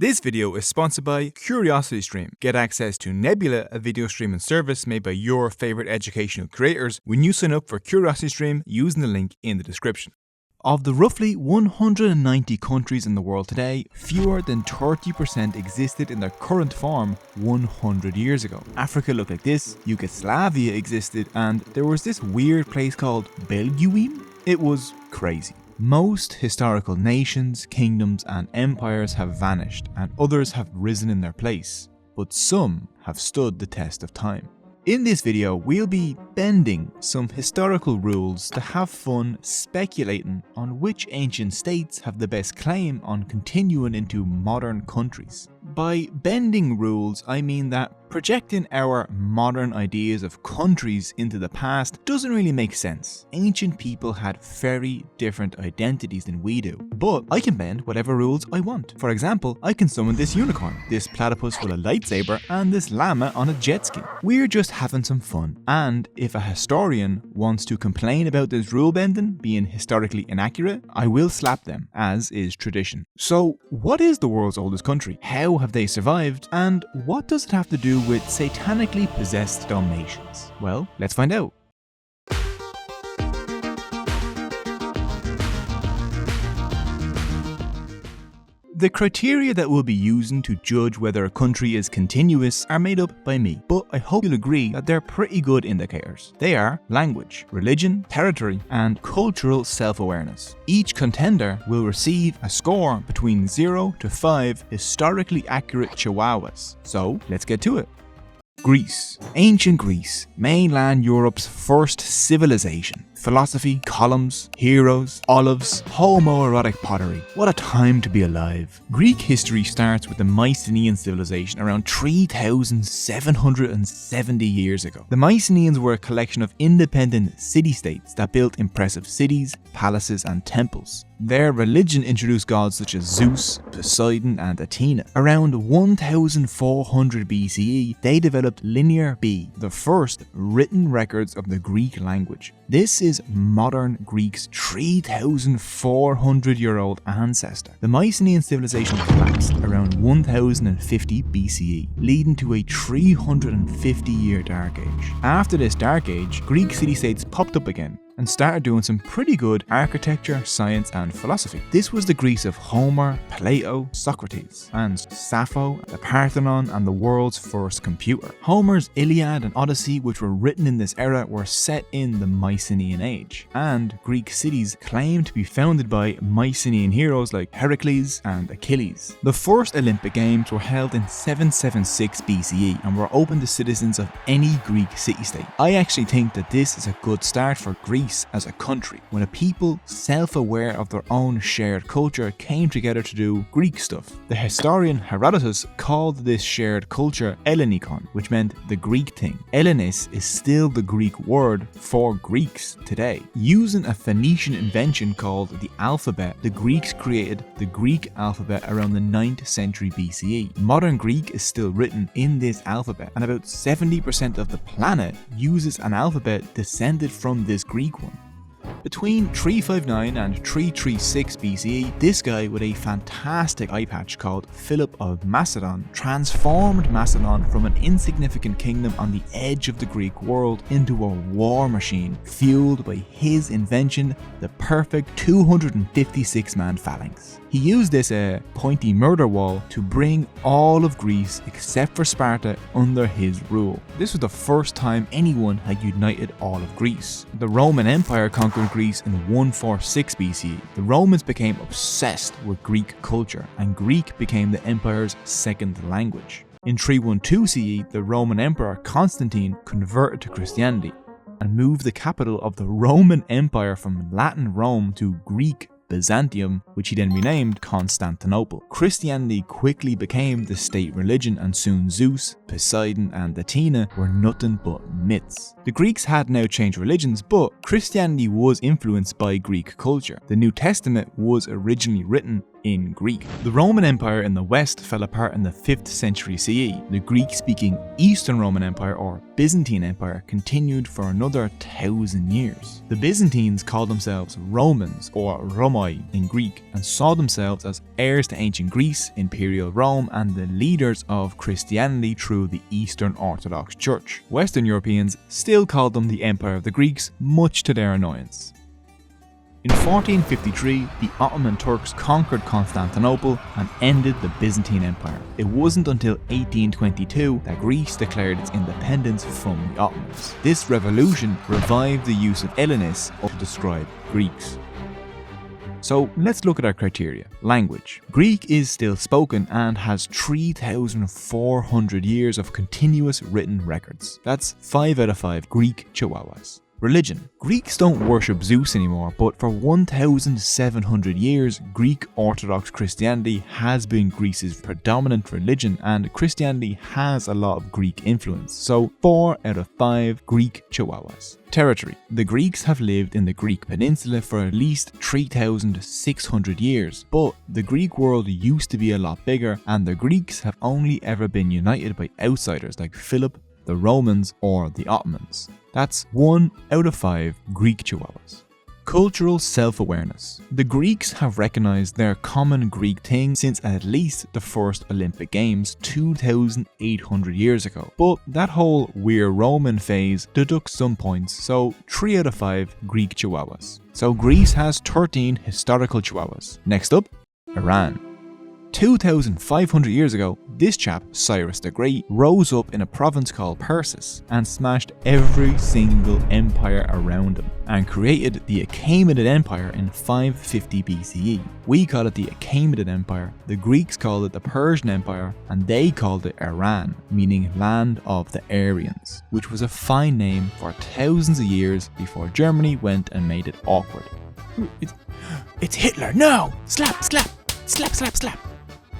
This video is sponsored by CuriosityStream. Get access to Nebula, a video streaming service made by your favorite educational creators when you sign up for CuriosityStream using the link in the description. Of the roughly 190 countries in the world today, fewer than 30% existed in their current form 100 years ago. Africa looked like this, Yugoslavia existed, and there was this weird place called Belknap. It was crazy. Most historical nations, kingdoms and empires have vanished and others have risen in their place, but some have stood the test of time. In this video, we'll be bending some historical rules to have fun speculating on which ancient states have the best claim on continuing into modern countries. By bending rules, I mean that projecting our modern ideas of countries into the past doesn't really make sense. Ancient people had very different identities than we do, but I can bend whatever rules I want. For example, I can summon this unicorn, this platypus with a lightsaber, and this llama on a jet ski. We're just having some fun, and if a historian wants to complain about this rule bending being historically inaccurate, I will slap them, as is tradition. So, what is the world's oldest country? How have they survived? And what does it have to do with satanically possessed Dalmatians? Well, let's find out. The criteria that we'll be using to judge whether a country is continuous are made up by me, but I hope you'll agree that they're pretty good indicators. They are language, religion, territory, and cultural self-awareness. Each contender will receive a score between 0 to 5 historically accurate chihuahuas. So let's get to it. Greece. Ancient Greece, mainland Europe's first civilization. Philosophy, columns, heroes, olives, homoerotic pottery. What a time to be alive. Greek history starts with the Mycenaean civilization around 3,770 years ago. The Mycenaeans were a collection of independent city-states that built impressive cities, palaces, and temples. Their religion introduced gods such as Zeus, Poseidon, and Athena. Around 1400 BCE, they developed Linear B, the first written records of the Greek language. This is modern Greek's 3,400-year-old ancestor. The Mycenaean civilization collapsed around 1050 BCE, leading to a 350-year dark age. After this dark age, Greek city-states popped up again and started doing some pretty good architecture, science and philosophy. This was the Greece of Homer, Plato, Socrates, and Sappho, the Parthenon, and the world's first computer. Homer's Iliad and Odyssey, which were written in this era, were set in the Mycenaean age, and Greek cities claimed to be founded by Mycenaean heroes like Heracles and Achilles. The first Olympic Games were held in 776 BCE and were open to citizens of any Greek city-state. I actually think that this is a good start for Greece as a country, when a people self-aware of their own shared culture came together to do Greek stuff. The historian Herodotus called this shared culture Ellenikon, which meant the Greek thing. Ellenis is still the Greek word for Greeks today. Using a Phoenician invention called the alphabet, the Greeks created the Greek alphabet around the 9th century BCE. Modern Greek is still written in this alphabet, and about 70% of the planet uses an alphabet descended from this Greek one. Between 359 and 336 BCE, this guy with a fantastic eye patch called Philip of Macedon transformed Macedon from an insignificant kingdom on the edge of the Greek world into a war machine fueled by his invention, the perfect 256-man phalanx. He used this pointy murder wall to bring all of Greece except for Sparta under his rule. This was the first time anyone had united all of Greece. The Roman Empire conquered Greece in 146 BCE. The Romans became obsessed with Greek culture, and Greek became the empire's second language. In 312 CE, the Roman Emperor Constantine converted to Christianity and moved the capital of the Roman Empire from Latin Rome to Greek Byzantium, which he then renamed Constantinople. Christianity quickly became the state religion, and soon Zeus, Poseidon and Athena were nothing but myths. The Greeks had now changed religions, but Christianity was influenced by Greek culture. The New Testament was originally written in Greek. The Roman Empire in the west fell apart in the 5th century CE. The Greek-speaking Eastern Roman Empire, or Byzantine Empire, continued for another 1,000 years. The Byzantines called themselves Romans, or Romai in Greek, and saw themselves as heirs to ancient Greece, Imperial Rome, and the leaders of Christianity through the Eastern Orthodox Church. Western Europeans still called them the Empire of the Greeks, much to their annoyance. In 1453, the Ottoman Turks conquered Constantinople and ended the Byzantine Empire. It wasn't until 1822 that Greece declared its independence from the Ottomans. This revolution revived the use of Hellenes to describe Greeks. So let's look at our criteria. Language. Greek is still spoken and has 3,400 years of continuous written records. That's 5 out of 5 Greek Chihuahuas. Religion. Greeks don't worship Zeus anymore, but for 1,700 years, Greek Orthodox Christianity has been Greece's predominant religion, and Christianity has a lot of Greek influence, so 4 out of 5 Greek Chihuahuas. Territory. The Greeks have lived in the Greek peninsula for at least 3,600 years, but the Greek world used to be a lot bigger, and the Greeks have only ever been united by outsiders like Philip, the Romans, or the Ottomans. That's 1 out of 5 Greek Chihuahuas. Cultural self-awareness. The Greeks have recognized their common Greek thing since at least the first Olympic Games 2,800 years ago. But that whole "we're Roman" phase deducts some points, so 3 out of 5 Greek Chihuahuas. So Greece has 13 historical Chihuahuas. Next up, Iran. 2,500 years ago, this chap, Cyrus the Great, rose up in a province called Persis and smashed every single empire around him and created the Achaemenid Empire in 550 BCE. We call it the Achaemenid Empire, the Greeks called it the Persian Empire, and they called it Iran, meaning land of the Aryans, which was a fine name for thousands of years before Germany went and made it awkward. It's Hitler, no! Slap, slap, slap, slap, slap.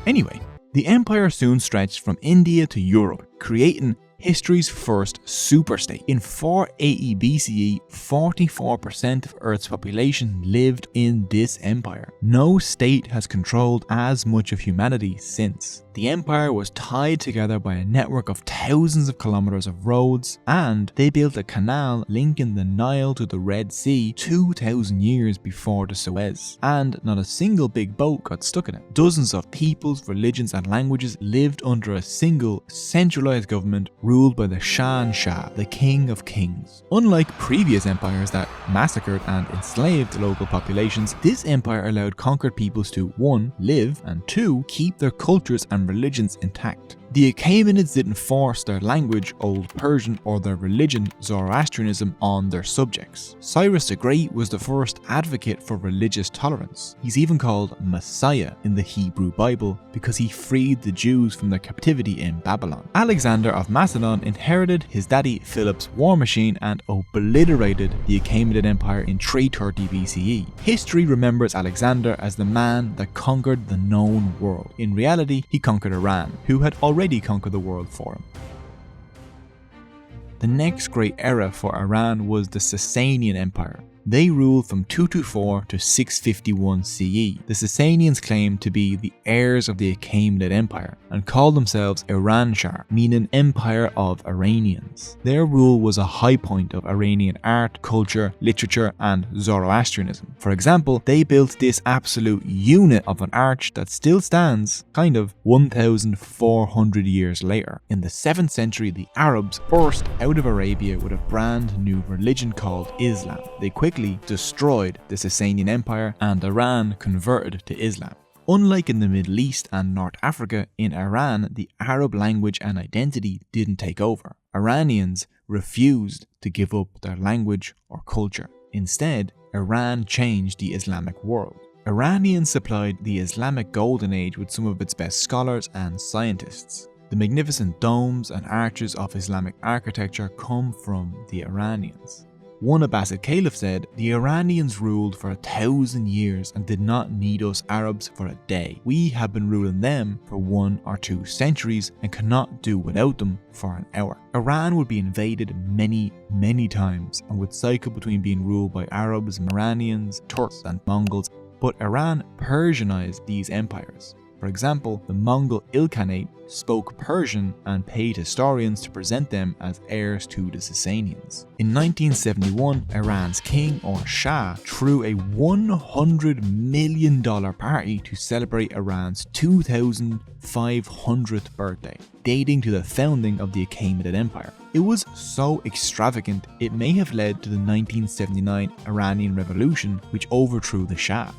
Anyway, the empire soon stretched from India to Europe, creating history's first superstate. In 480 BCE, 44% of Earth's population lived in this empire. No state has controlled as much of humanity since. The empire was tied together by a network of thousands of kilometers of roads, and they built a canal linking the Nile to the Red Sea 2,000 years before the Suez. And not a single big boat got stuck in it. Dozens of peoples, religions, and languages lived under a single centralized government ruled by the Shah, the King of Kings. Unlike previous empires that massacred and enslaved local populations, this empire allowed conquered peoples to 1. Live, and 2. Keep their cultures and religions intact. The Achaemenids didn't force their language, Old Persian, or their religion, Zoroastrianism, on their subjects. Cyrus the Great was the first advocate for religious tolerance. He's even called Messiah in the Hebrew Bible because he freed the Jews from their captivity in Babylon. Alexander of Macedon inherited his daddy Philip's war machine and obliterated the Achaemenid Empire in 330 BCE. History remembers Alexander as the man that conquered the known world. In reality, he conquered Iran, who had already conquered the world for him. The next great era for Iran was the Sasanian Empire. They ruled from 224 to 651 CE. The Sasanians claimed to be the heirs of the Achaemenid Empire and called themselves Iranshar, meaning Empire of Iranians. Their rule was a high point of Iranian art, culture, literature, and Zoroastrianism. For example, they built this absolute unit of an arch that still stands, 1,400 years later. In the 7th century, the Arabs burst out of Arabia with a brand new religion called Islam. They quickly destroyed the Sasanian Empire, and Iran converted to Islam. Unlike in the Middle East and North Africa, in Iran, the Arab language and identity didn't take over. Iranians refused to give up their language or culture. Instead, Iran changed the Islamic world. Iranians supplied the Islamic Golden Age with some of its best scholars and scientists. The magnificent domes and arches of Islamic architecture come from the Iranians. One Abbasid caliph said, "The Iranians ruled for 1,000 years and did not need us Arabs for a day. We have been ruling them for 1 or 2 centuries and cannot do without them for an hour." Iran would be invaded many times and would cycle between being ruled by Arabs, Iranians, Turks and Mongols. but Iran Persianized these empires. For example, the Mongol Ilkhanate spoke Persian and paid historians to present them as heirs to the Sasanians. In 1971, Iran's king, or Shah, threw a $100 million party to celebrate Iran's 2,500th birthday, dating to the founding of the Achaemenid Empire. It was so extravagant, it may have led to the 1979 Iranian Revolution, which overthrew the Shah.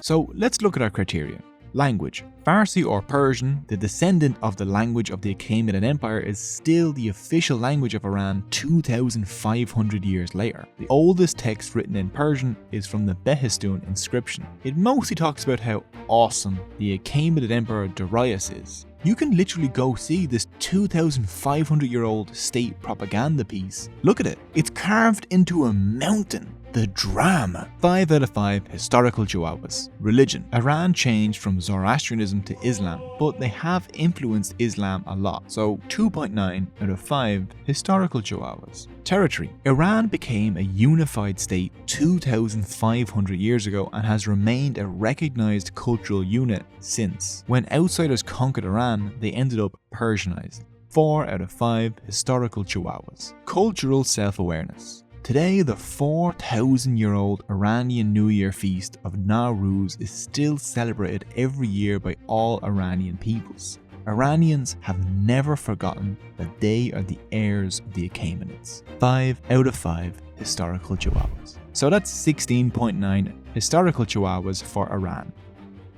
So let's look at our criteria. Language. Farsi or Persian, the descendant of the language of the Achaemenid Empire, is still the official language of Iran 2,500 years later. The oldest text written in Persian is from the Behistun inscription. It mostly talks about how awesome the Achaemenid Emperor Darius is. You can literally go see this 2,500-year-old state propaganda piece. Look at it. It's carved into a mountain. The drama. 5 out of 5 historical jawawas. Religion. Iran changed from Zoroastrianism to Islam, but they have influenced Islam a lot, so 2.9 out of 5 historical jawawas. Territory. Iran became a unified state 2,500 years ago and has remained a recognized cultural unit since. When outsiders conquered Iran, they ended up Persianized. 4 out of 5 historical jawawas. Cultural self-awareness. Today, the 4,000-year-old Iranian New Year feast of Nowruz is still celebrated every year by all Iranian peoples. Iranians have never forgotten that they are the heirs of the Achaemenids. 5 out of 5 historical jawawas. So that's 16.9 historical jawawas for Iran.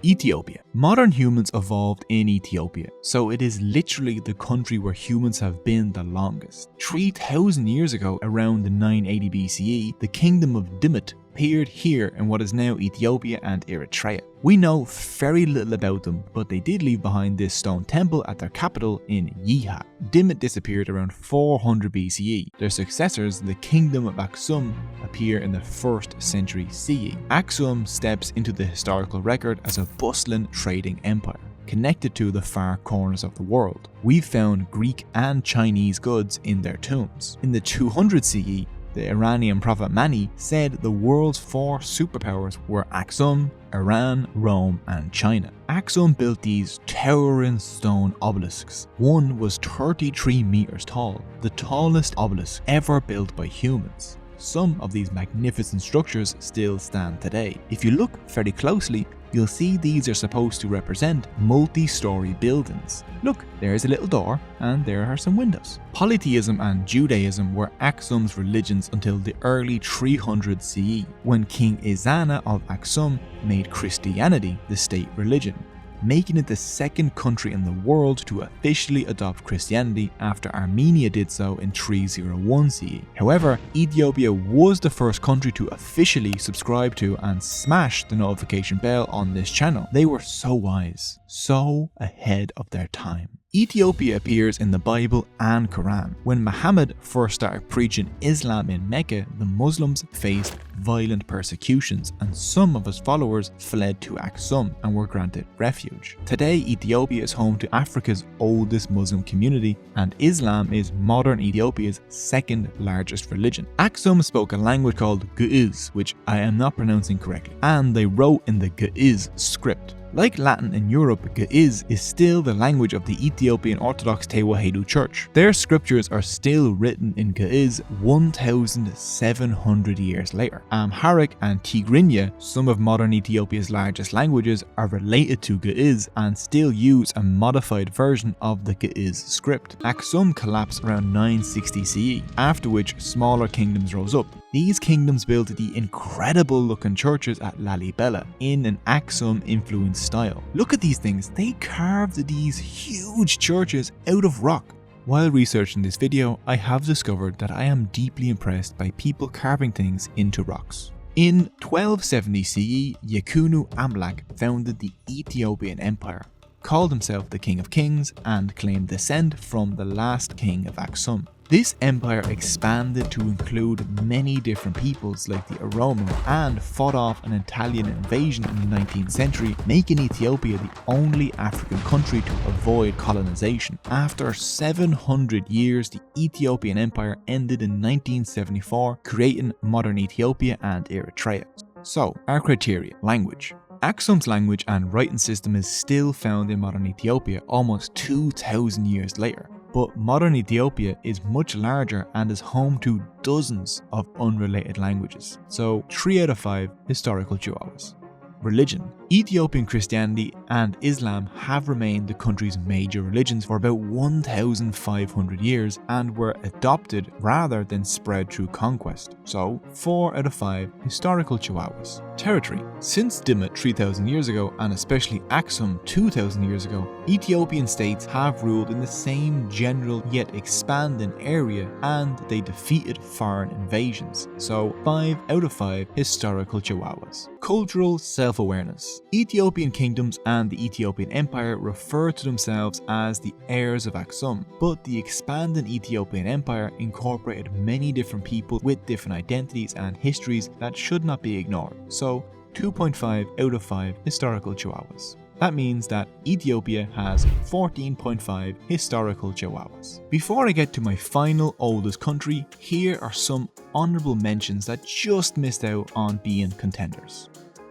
Ethiopia. Modern humans evolved in Ethiopia, so it is literally the country where humans have been the longest. 3,000 years ago, around the 980 BCE, the kingdom of Dimit appeared here in what is now Ethiopia and Eritrea. We know very little about them, but they did leave behind this stone temple at their capital in Yeha. Dimit disappeared around 400 BCE. Their successors, the kingdom of Aksum, appear in the 1st century CE. Aksum steps into the historical record as a bustling trading empire, connected to the far corners of the world. We've found Greek and Chinese goods in their tombs. In the 200 CE, the Iranian prophet Mani said the world's 4 superpowers were Aksum, Iran, Rome, and China. Aksum built these towering stone obelisks. One was 33 meters tall, the tallest obelisk ever built by humans. Some of these magnificent structures still stand today. If you look very closely, you'll see these are supposed to represent multi-story buildings. Look, there's a little door, and there are some windows. Polytheism and Judaism were Aksum's religions until the early 300 CE, when King Ezana of Aksum made Christianity the state religion, making it the 2nd country in the world to officially adopt Christianity after Armenia did so in 301 CE. However, Ethiopia was the first country to officially subscribe to and smash the notification bell on this channel. They were so wise, so ahead of their time. Ethiopia appears in the Bible and Quran. When Muhammad first started preaching Islam in Mecca, the Muslims faced violent persecutions, and some of his followers fled to Aksum and were granted refuge. Today, Ethiopia is home to Africa's oldest Muslim community, and Islam is modern Ethiopia's 2nd largest religion. Aksum spoke a language called Ge'ez, which I am not pronouncing correctly, and they wrote in the Ge'ez script. Like Latin in Europe, Ge'ez is still the language of the Ethiopian Orthodox Tewahedo Church. Their scriptures are still written in Ge'ez 1,700 years later. Amharic and Tigrinya, some of modern Ethiopia's largest languages, are related to Ge'ez and still use a modified version of the Ge'ez script. Aksum collapsed around 960 CE, after which smaller kingdoms rose up. These kingdoms built the incredible looking churches at Lalibela in an Aksum influenced style. Look at these things, they carved these huge churches out of rock. While researching this video, I have discovered that I am deeply impressed by people carving things into rocks. In 1270 CE, Yakunu Amlak founded the Ethiopian Empire, called himself the King of Kings, and claimed descent from the last king of Aksum. This empire expanded to include many different peoples like the Oromo and fought off an Italian invasion in the 19th century, making Ethiopia the only African country to avoid colonization. After 700 years, the Ethiopian Empire ended in 1974, creating modern Ethiopia and Eritrea. So, our criteria: language. Aksum's language and writing system is still found in modern Ethiopia almost 2,000 years later. But modern Ethiopia is much larger and is home to dozens of unrelated languages. So 3 out of 5 historical chihuahuas. Religion. Ethiopian Christianity and Islam have remained the country's major religions for about 1,500 years and were adopted rather than spread through conquest. So 4 out of 5 historical chihuahuas. Territory. Since Dimit 3,000 years ago and especially Aksum 2,000 years ago, Ethiopian states have ruled in the same general yet expanding area and they defeated foreign invasions. So 5 out of 5 historical chihuahuas. Cultural self-awareness. Ethiopian kingdoms and the Ethiopian Empire refer to themselves as the heirs of Aksum, but the expanding Ethiopian Empire incorporated many different people with different identities and histories that should not be ignored. So 2.5 out of 5 historical chihuahuas. That means that Ethiopia has 14.5 historical chihuahuas. Before I get to my final oldest country, here are some honorable mentions that just missed out on being contenders.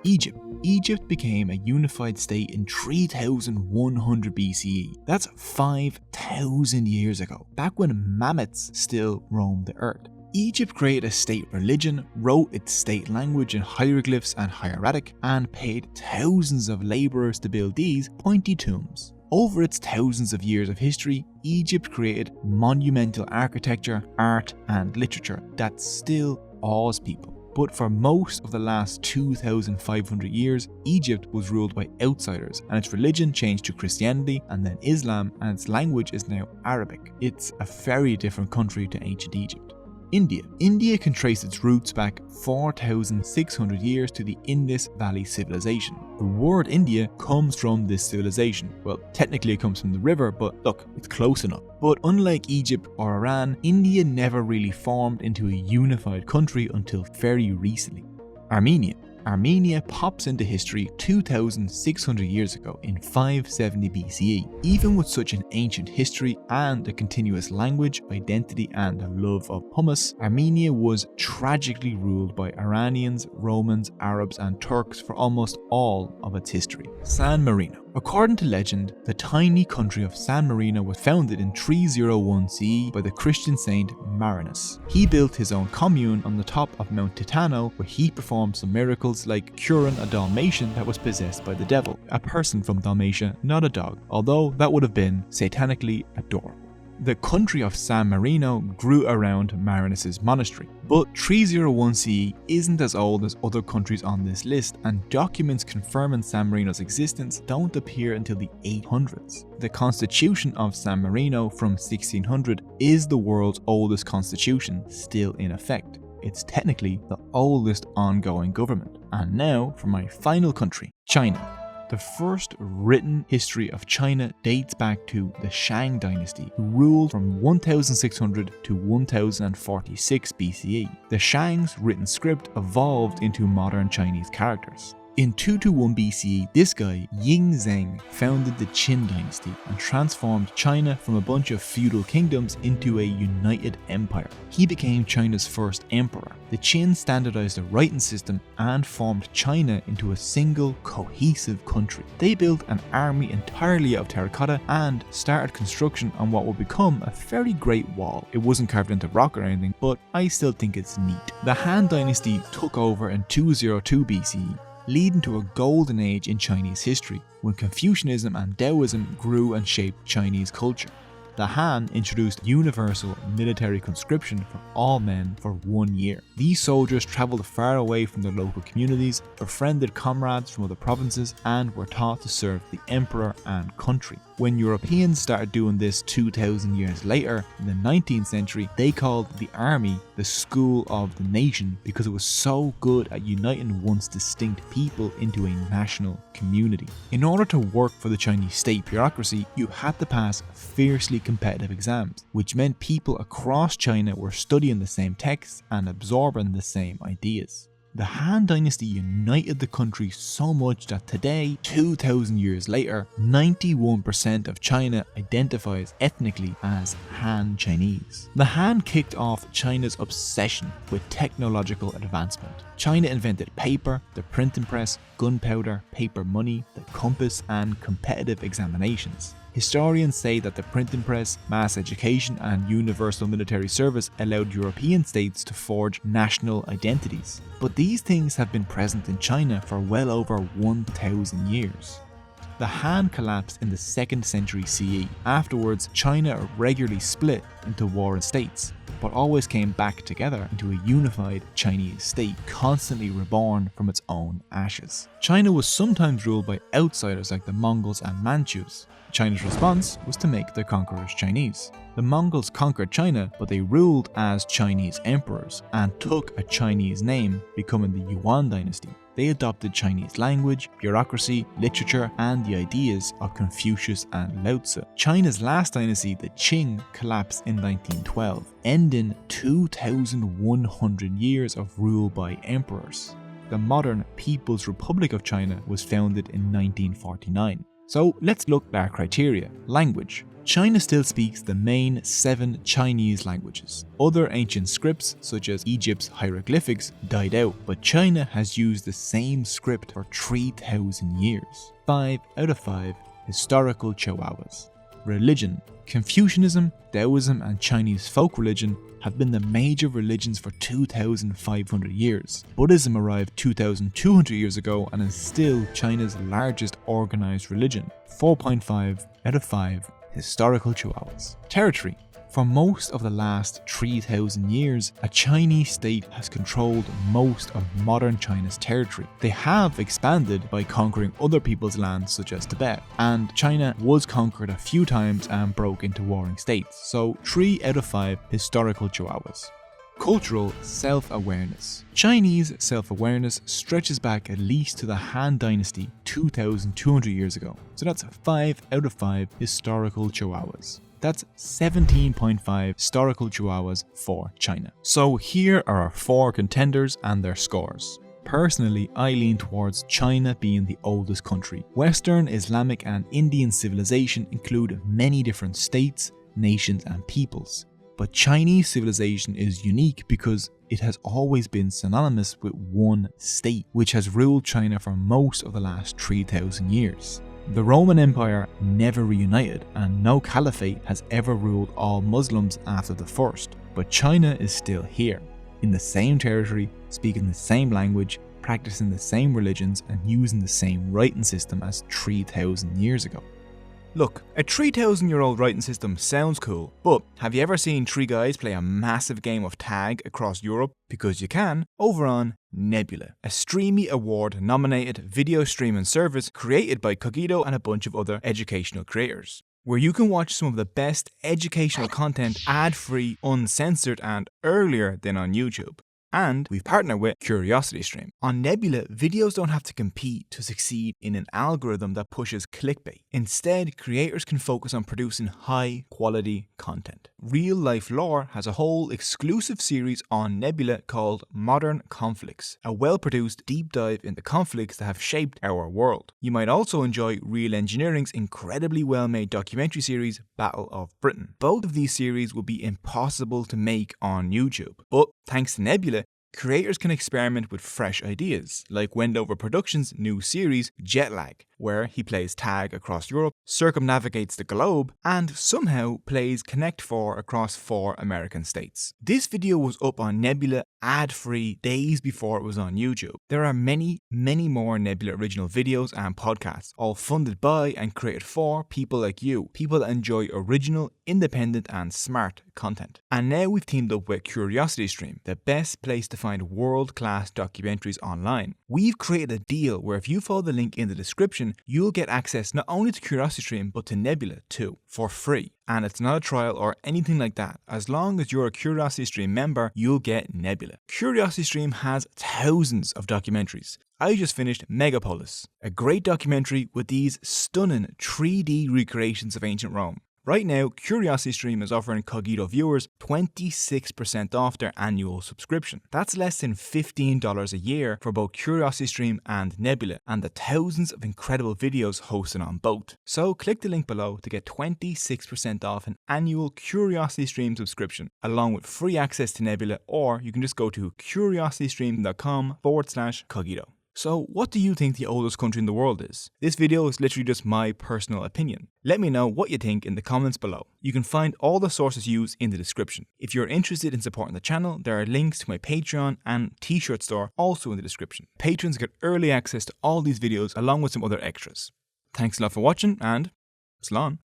Egypt. Egypt became a unified state in 3100 BCE. That's 5,000 years ago, back when mammoths still roamed the earth. Egypt created a state religion, wrote its state language in hieroglyphs and hieratic, and paid thousands of laborers to build these pointy tombs. Over its thousands of years of history, Egypt created monumental architecture, art, and literature that still awes people. But for most of the last 2,500 years, Egypt was ruled by outsiders and its religion changed to Christianity and then Islam, and its language is now Arabic. It's a very different country to ancient Egypt. India. India can trace its roots back 4,600 years to the Indus Valley civilization. The word India comes from this civilization. Well, technically it comes from the river, but look, it's close enough. But unlike Egypt or Iran, India never really formed into a unified country until very recently. Armenia. Armenia pops into history 2,600 years ago in 570 BCE. Even with such an ancient history and a continuous language, identity, and a love of hummus, Armenia was tragically ruled by Iranians, Romans, Arabs, and Turks for almost all of its history. San Marino. According to legend, the tiny country of San Marino was founded in 301 CE by the Christian saint Marinus. He built his own commune on the top of Mount Titano, where he performed some miracles like curing a Dalmatian that was possessed by the devil. A person from Dalmatia, not a dog, although that would have been satanically adorable. The country of San Marino grew around Marinus' monastery, but 301 CE isn't as old as other countries on this list, and documents confirming San Marino's existence don't appear until the 800s. The Constitution of San Marino from 1600 is the world's oldest constitution still in effect. It's technically the oldest ongoing government. And now for my final country, China. The first written history of China dates back to the Shang dynasty, who ruled from 1600 to 1046 BCE. The Shang's written script evolved into modern Chinese characters. In 221 BCE, this guy, Ying Zheng, founded the Qin dynasty and transformed China from a bunch of feudal kingdoms into a united empire. He became China's first emperor. The Qin standardized the writing system and formed China into a single, cohesive country. They built an army entirely of terracotta and started construction on what would become a very great wall. It wasn't carved into rock or anything, but I still think it's neat. The Han dynasty took over in 202 BCE. Leading to a golden age in Chinese history, when Confucianism and Taoism grew and shaped Chinese culture. The Han introduced universal military conscription for all men for 1 year. These soldiers traveled far away from their local communities, befriended comrades from other provinces, and were taught to serve the emperor and country. When Europeans started doing this 2,000 years later, in the 19th century, they called the army the school of the nation because it was so good at uniting once distinct people into a national community. In order to work for the Chinese state bureaucracy, you had to pass fiercely competitive exams, which meant people across China were studying the same texts and absorbing the same ideas. The Han Dynasty united the country so much that today, 2,000 years later, 91% of China identifies ethnically as Han Chinese. The Han kicked off China's obsession with technological advancement. China invented paper, the printing press, gunpowder, paper money, the compass, and competitive examinations. Historians say that the printing press, mass education, and universal military service allowed European states to forge national identities. But these things have been present in China for well over 1,000 years. The Han collapsed in the 2nd century CE. Afterwards, China regularly split into warring states, but always came back together into a unified Chinese state, constantly reborn from its own ashes. China was sometimes ruled by outsiders like the Mongols and Manchus. China's response was to make their conquerors Chinese. The Mongols conquered China, but they ruled as Chinese emperors and took a Chinese name, becoming the Yuan dynasty. They adopted Chinese language, bureaucracy, literature, and the ideas of Confucius and Lao Tzu. China's last dynasty, the Qing, collapsed in 1912, ending 2,100 years of rule by emperors. The modern People's Republic of China was founded in 1949. So let's look at our criteria. Language. China still speaks the main 7 Chinese languages. Other ancient scripts, such as Egypt's hieroglyphics, died out, but China has used the same script for 3,000 years. 5 out of 5 historical chihuahuas. Religion. Confucianism, Taoism, and Chinese folk religion have been the major religions for 2,500 years. Buddhism arrived 2,200 years ago and is still China's largest organized religion. 4.5 out of 5 historical chihuahuas. Territory. For most of the last 3,000 years, a Chinese state has controlled most of modern China's territory. They have expanded by conquering other people's lands such as Tibet, and China was conquered a few times and broke into warring states, so 3 out of 5 historical chihuahuas. Cultural self-awareness. Chinese self-awareness stretches back at least to the Han Dynasty 2,200 years ago, so that's 5 out of 5 historical chihuahuas. That's 17.5 historical chihuahuas for China. So here are our 4 contenders and their scores. Personally, I lean towards China being the oldest country. Western, Islamic, and Indian civilization include many different states, nations, and peoples. But Chinese civilization is unique because it has always been synonymous with one state, which has ruled China for most of the last 3,000 years. The Roman Empire never reunited, and no caliphate has ever ruled all Muslims after the first, but China is still here, in the same territory, speaking the same language, practicing the same religions, and using the same writing system as 3,000 years ago. Look, a 3,000-year-old writing system sounds cool, but have you ever seen 3 guys play a massive game of tag across Europe? Because you can, over on Nebula, a Streamy Award-nominated video streaming service created by Cogitoedu and a bunch of other educational creators, where you can watch some of the best educational content ad-free, uncensored, and earlier than on YouTube. And we've partnered with CuriosityStream. On Nebula, videos don't have to compete to succeed in an algorithm that pushes clickbait. Instead, creators can focus on producing high-quality content. Real Life Lore has a whole exclusive series on Nebula called Modern Conflicts, a well-produced deep dive into conflicts that have shaped our world. You might also enjoy Real Engineering's incredibly well-made documentary series, Battle of Britain. Both of these series would be impossible to make on YouTube, but thanks to Nebula, creators can experiment with fresh ideas, like Wendover Productions' new series, Jetlag, where he plays tag across Europe, circumnavigates the globe, and somehow plays Connect 4 across 4 American states. This video was up on Nebula ad-free days before it was on YouTube. There are many, many more Nebula original videos and podcasts, all funded by and created for people like you, people that enjoy original, independent, and smart content. And now we've teamed up with CuriosityStream, the best place to find world-class documentaries online. We've created a deal where if you follow the link in the description, you'll get access not only to CuriosityStream but to Nebula too, for free. And it's not a trial or anything like that. As long as you're a CuriosityStream member, you'll get Nebula. CuriosityStream has thousands of documentaries. I just finished Megapolis, a great documentary with these stunning 3D recreations of ancient Rome. Right now, CuriosityStream is offering Cogito viewers 26% off their annual subscription. That's less than $15 a year for both CuriosityStream and Nebula, and the thousands of incredible videos hosted on both. So click the link below to get 26% off an annual CuriosityStream subscription, along with free access to Nebula, or you can just go to curiositystream.com/Cogito. So what do you think the oldest country in the world is? This video is literally just my personal opinion. Let me know what you think in the comments below. You can find all the sources used in the description. If you're interested in supporting the channel, there are links to my Patreon and t-shirt store also in the description. Patrons get early access to all these videos along with some other extras. Thanks a lot for watching, and Slán.